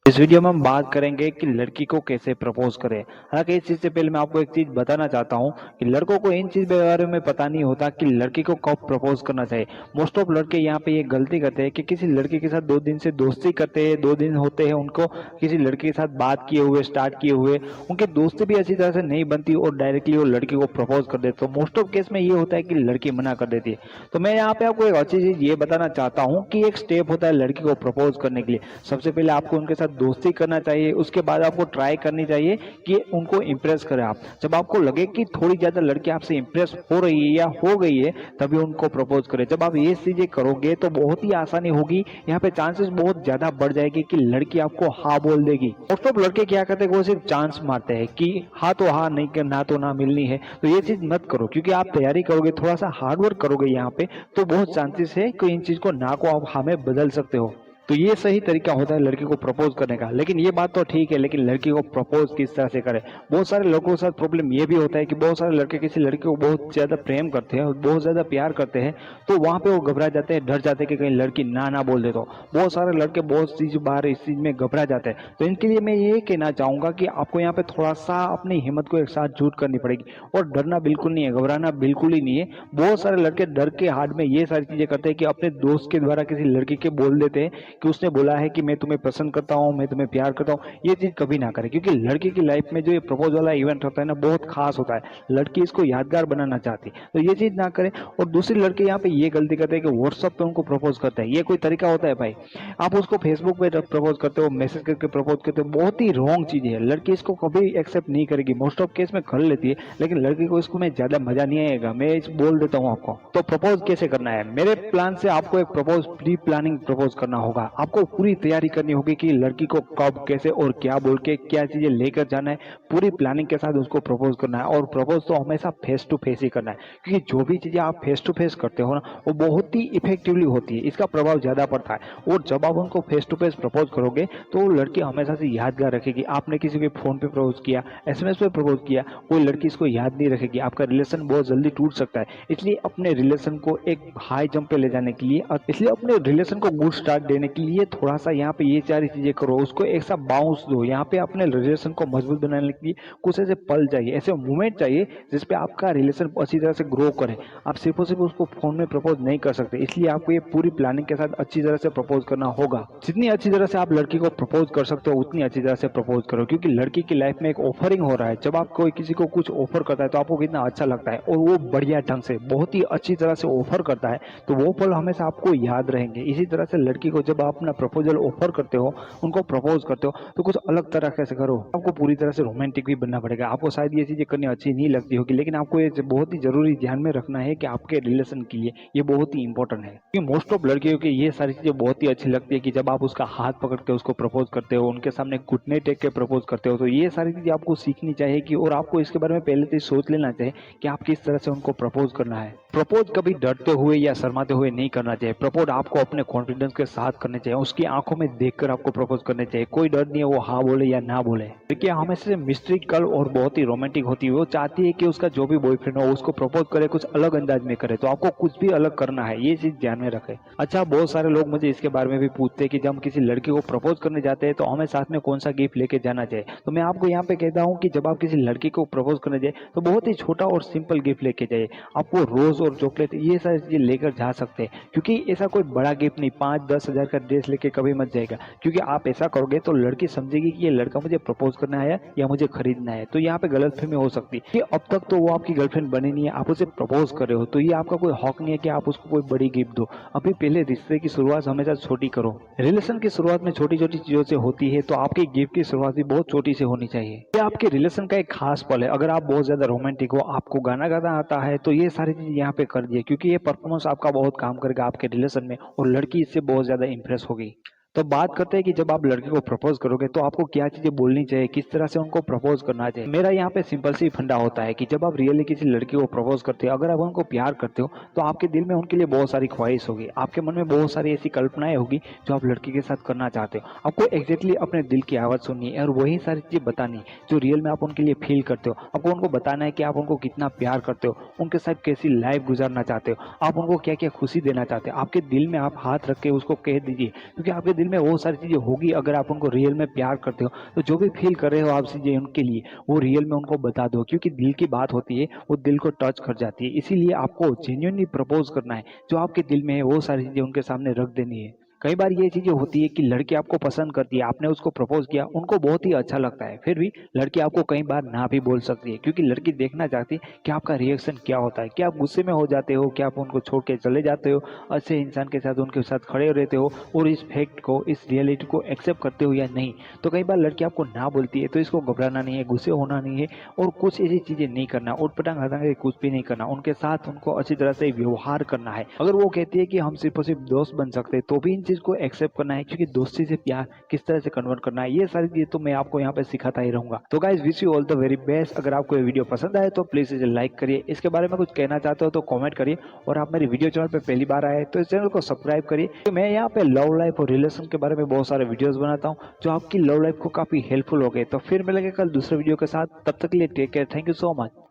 इस वीडियो में हम बात करेंगे कि लड़की को कैसे प्रपोज करें। हालांकि इस चीज से पहले मैं आपको एक चीज बताना चाहता हूं कि लड़कों को इन चीज के बारे में पता नहीं होता कि लड़की को कब प्रपोज करना चाहिए। मोस्ट ऑफ लड़के यहाँ पे ये गलती करते हैं कि किसी लड़की के साथ 2 दिन से दोस्ती करते हैं, 2 दिन होते हैं उनको किसी लड़की के साथ बात किए हुए, स्टार्ट किए हुए, उनकी दोस्ती भी अच्छी तरह से नहीं बनती और डायरेक्टली वो लड़की को प्रपोज कर देते। तो मोस्ट ऑफ केस में ये होता है कि लड़की मना कर देती है। तो मैं यहाँ पे आपको एक अच्छी चीज ये बताना चाहता हूँ कि एक स्टेप होता है लड़की को प्रपोज करने के लिए। सबसे पहले आपको उनके साथ दोस्ती करना चाहिए, उसके बाद आपको ट्राई करनी चाहिए कि उनको इम्प्रेस करें आप। जब आपको लगे कि थोड़ी ज्यादा लड़की आपसे इम्प्रेस हो रही है या हो गई है, तभी उनको प्रपोज करें। जब आप ये चीजें करोगे तो बहुत ही आसानी होगी, यहाँ पे चांसेस बहुत ज्यादा बढ़ जाएगी कि लड़की आपको हाँ बोल देगी। मोस्ट ऑफ लड़के क्या करते हैं, वो सिर्फ चांस मारते हैं कि हाँ तो हाँ, नहीं ना तो ना मिलनी है। तो ये चीज मत करो, क्योंकि आप तैयारी करोगे, थोड़ा सा हार्डवर्क करोगे यहाँ पे, तो बहुत चांसेस है कि इन चीज को ना को आप हाँ में बदल सकते हो। तो ये सही तरीका होता है लड़की को प्रपोज करने का। लेकिन ये बात तो ठीक है, लेकिन लड़की को प्रपोज किस तरह से करें। बहुत सारे लोगों के साथ प्रॉब्लम ये भी होता है कि बहुत सारे लड़के किसी लड़की को बहुत ज्यादा प्रेम करते हैं और बहुत ज्यादा प्यार करते हैं, तो वहां पे वो घबरा जाते हैं, डर जाते हैं कि कहीं लड़की ना ना बोल दे। तो बहुत सारे लड़के बहुत चीज बाहर इस चीज में घबरा जाते हैं। तो इनके लिए मैं ये कहना चाहूंगा कि आपको यहाँ पे थोड़ा सा अपनी हिम्मत को एक साथ झूठ करनी पड़ेगी और डरना बिल्कुल नहीं है, घबराना बिल्कुल ही नहीं है। बहुत सारे लड़के डर के हाथ में ये सारी चीजें करते हैं कि अपने दोस्त के द्वारा किसी लड़की के बोल देते हैं कि उसने बोला है कि मैं तुम्हें पसंद करता हूँ, मैं तुम्हें प्यार करता हूँ। ये चीज कभी ना करें, क्योंकि लड़की की लाइफ में जो ये प्रपोज वाला इवेंट होता है ना, बहुत खास होता है। लड़की इसको यादगार बनाना चाहती है, तो ये चीज ना करें। और दूसरी लड़के यहाँ पे ये गलती करते हैं कि व्हाट्सअप पे उनको प्रपोज करते हैं। ये कोई तरीका होता है भाई? आप उसको फेसबुक पे प्रपोज करते हो, मैसेज करके प्रपोज करते हो, बहुत ही रॉन्ग चीज है। लड़की इसको कभी एक्सेप्ट नहीं करेगी, मोस्ट ऑफ केस में कर लेती है, लेकिन लड़की को इसको में ज्यादा मजा नहीं आएगा। मैं इस बोल देता हूँ आपको। तो प्रपोज कैसे करना है मेरे प्लान से, आपको एक प्रपोज प्री प्लानिंग प्रपोज करना होगा। आपको पूरी तैयारी करनी होगी कि लड़की को कब, कैसे और क्या बोल के, क्या चीजें लेकर जाना है। पूरी प्लानिंग के साथ उसको प्रपोज करना है। और प्रपोज तो हमेशा फेस टू फेस ही करना है, क्योंकि जो भी चीजें आप फेस टू फेस करते हो ना, वो बहुत ही इफेक्टिवली होती है, इसका प्रभाव ज्यादा पड़ता है। और जब आप उनको फेस टू फेस प्रपोज करोगे तो वो लड़की हमेशा से यादगार रखेगी। आपने किसी के फोन पे प्रपोज किया, एसएमएस पे प्रपोज किया, कोई लड़की इसको याद नहीं रखेगी। आपका रिलेशन बहुत जल्दी टूट सकता है। इसलिए अपने रिलेशन को एक हाई जंप पे ले जाने के लिए, और इसलिए अपने रिलेशन को गुड स्टार्ट देने के लिए थोड़ा सा यहाँ पे ये सारी चीजें करो, उसको एक सा बाउंस दो। यहाँ पे अपने रिलेशन को मजबूत बनाने के लिए कुछ ऐसे पल चाहिए, ऐसे मूवमेंट चाहिए जिसपे आपका रिलेशन अच्छी तरह से ग्रो करे। आप सिर्फ और सिर्फ उसको फोन में प्रपोज नहीं कर सकते, इसलिए आपको ये पूरी प्लानिंग के साथ अच्छी तरह से प्रपोज करना होगा। जितनी अच्छी तरह से आप लड़की को प्रपोज कर सकते हो, उतनी अच्छी तरह से प्रपोज करो, क्योंकि लड़की की लाइफ में एक ऑफरिंग हो रहा है। जब आप कोई किसी को कुछ ऑफर करता है तो आपको कितना अच्छा लगता है, और वो बढ़िया ढंग से बहुत ही अच्छी तरह से ऑफर करता है, तो वो पल हमेशा आपको याद रहेंगे। इसी तरह से लड़की को जब आप अपना प्रपोजल ऑफर करते हो, उनको प्रपोज करते हो, तो कुछ अलग तरह से करो। आपको पूरी तरह से रोमांटिक भी बनना पड़ेगा। आपको शायद ये चीजें करनी अच्छी नहीं लगती होगी, लेकिन आपको ये बहुत ही जरूरी ध्यान में रखना है कि आपके रिलेशन के लिए ये बहुत ही इंपॉर्टेंट है। क्योंकि मोस्ट ऑफ लड़कियों की ये सारी चीजें बहुत ही अच्छी लगती है कि जब आप उसका हाथ पकड़ के उसको प्रपोज करते हो, उनके सामने घुटने टेक के प्रपोज करते हो, तो ये सारी चीजें आपको सीखनी चाहिए कि, और आपको इसके बारे में पहले से सोच लेना चाहिए कि आप किस तरह से उनको प्रपोज करना है। प्रपोज कभी डरते हुए या शर्माते हुए नहीं करना चाहिए। प्रपोज आपको अपने कॉन्फिडेंस के साथ करने चाहिए, उसकी आंखों में देखकर आपको प्रपोज करने चाहिए। कोई डर नहीं है वो हाँ बोले या ना बोले। देखिए, हमेशा से मिस्ट्रिकल और बहुत ही रोमांटिक होती है। वो चाहती है कि उसका जो भी बॉयफ्रेंड हो उसको प्रपोज करे, कुछ अलग अंदाज में करे, तो आपको कुछ भी अलग करना है, ये चीज ध्यान में रखें। अच्छा, बहुत सारे लोग मुझे इसके बारे में भी पूछते हैं कि जब हम किसी लड़की को प्रपोज करने जाते हैं तो हमें साथ में कौन सा गिफ्ट लेके जाना चाहिए। तो मैं आपको यहाँ पे कहता हूँ कि जब आप किसी लड़की को प्रपोज करने जाए तो बहुत ही छोटा और सिंपल गिफ्ट लेके जाइए। आपको रोज और चॉकलेट ये सारी चीजें लेकर जा सकते हैं, क्योंकि ऐसा कोई बड़ा गिफ्ट नहीं, 5-10 हजार का ड्रेस लेके कभी मत जाएगा। क्योंकि आप ऐसा करोगे तो लड़की समझेगी कि ये लड़का मुझे प्रपोज करना है या मुझे खरीदना है। तो यहाँ पे गलतफहमी हो सकती है कि अब तक तो वो आपकी गर्लफ्रेंड बनी नहीं है, आप उसे प्रपोज कर रहे हो, तो ये आपका कोई हक नहीं है कि आप उसको कोई बड़ी गिफ्ट दो। अभी पहले रिश्ते की शुरुआत हमेशा छोटी करो। रिलेशन की शुरुआत में छोटी छोटी चीजों से होती है, तो आपकी गिफ्ट की शुरुआत भी बहुत छोटी से होनी चाहिए। ये आपके रिलेशन का एक खास पल है। अगर आप बहुत ज्यादा रोमांटिक हो, आपको गाना गाना आता है, तो ये सारी चीज यहाँ पे कर दिए, क्योंकि ये परफॉर्मेंस आपका बहुत काम करेगा आपके रिलेशन में, और लड़की इससे बहुत ज्यादा इंप्रेस होगी। तो बात करते हैं कि जब आप लड़की को प्रपोज करोगे तो आपको क्या चीजें बोलनी चाहिए, किस तरह से उनको प्रपोज करना चाहिए। मेरा यहाँ पे सिंपल सी फंडा होता है कि जब आप रियली किसी लड़की को प्रपोज करते हो, अगर आप उनको प्यार करते हो, तो आपके दिल में उनके लिए बहुत सारी ख्वाहिश होगी, आपके मन में बहुत सारी ऐसी कल्पनाएं होगी जो आप लड़की के साथ करना चाहते हो। आपको एग्जैक्टली अपने दिल की आवाज सुननी है और वही सारी चीजें बतानी है जो रियल में आप उनके लिए फील करते हो। आपको उनको बताना है कि आप उनको कितना प्यार करते हो, उनके साथ कैसी लाइफ गुजारना चाहते हो, आप उनको क्या क्या खुशी देना चाहते हो। आपके दिल में आप हाथ रख के उसको कह दीजिए, क्योंकि आपके दिल दिल में वो सारी चीज़ें होगी अगर आप उनको रियल में प्यार करते हो, तो जो भी फील कर रहे हो आप चीज़ें उनके लिए, वो रियल में उनको बता दो, क्योंकि दिल की बात होती है, वो दिल को टच कर जाती है। इसीलिए आपको जेन्युइनली प्रपोज़ करना है, जो आपके दिल में है वो सारी चीज़ें उनके सामने रख देनी है। कई बार ये चीज़ें होती है कि लड़की आपको पसंद करती है, आपने उसको प्रपोज़ किया, उनको बहुत ही अच्छा लगता है, फिर भी लड़की आपको कई बार ना भी बोल सकती है, क्योंकि लड़की देखना चाहती है कि आपका रिएक्शन क्या होता है, क्या आप गुस्से में हो जाते हो, क्या आप उनको छोड़ के चले जाते हो, अच्छे इंसान के साथ उनके साथ खड़े रहते हो और इस फैक्ट को, इस रियलिटी को एक्सेप्ट करते हो या नहीं। तो कई बार लड़की आपको ना बोलती है, तो इसको घबराना नहीं है, गुस्से होना नहीं है और कुछ ऐसी चीज़ें नहीं करना, उटपटांग कुछ भी नहीं करना, उनके साथ उनको अच्छी तरह से व्यवहार करना है। अगर वो कहती है कि हम सिर्फ और सिर्फ दोस्त बन सकते हैं, तो भी इन चीज़ को एक्सेप्ट करना है, क्योंकि दोस्ती से प्यार किस तरह से कन्वर्ट करना है, ये सारी चीज़ें तो मैं आपको यहाँ पे सिखाता ही रहूँगा। तो guys wish you all the very best. अगर आपको ये वीडियो पसंद आए तो प्लीज़ इसे लाइक करिए, इसके बारे में कुछ कहना चाहते हो तो कमेंट करिए और आप मेरे वीडियो चैनल पे पहली बार आए तो इस चैनल को सब्सक्राइब करिए। तो मैं यहाँ पे लव लाइफ और रिलेशन के बारे में बहुत सारे वीडियोस बनाता हूँ जो आपकी लव लाइफ को काफ़ी हेल्पफुल हो गए। तो फिर मिलेंगे कल दूसरे वीडियो के साथ, तब तक के लिए take care, thank you so much.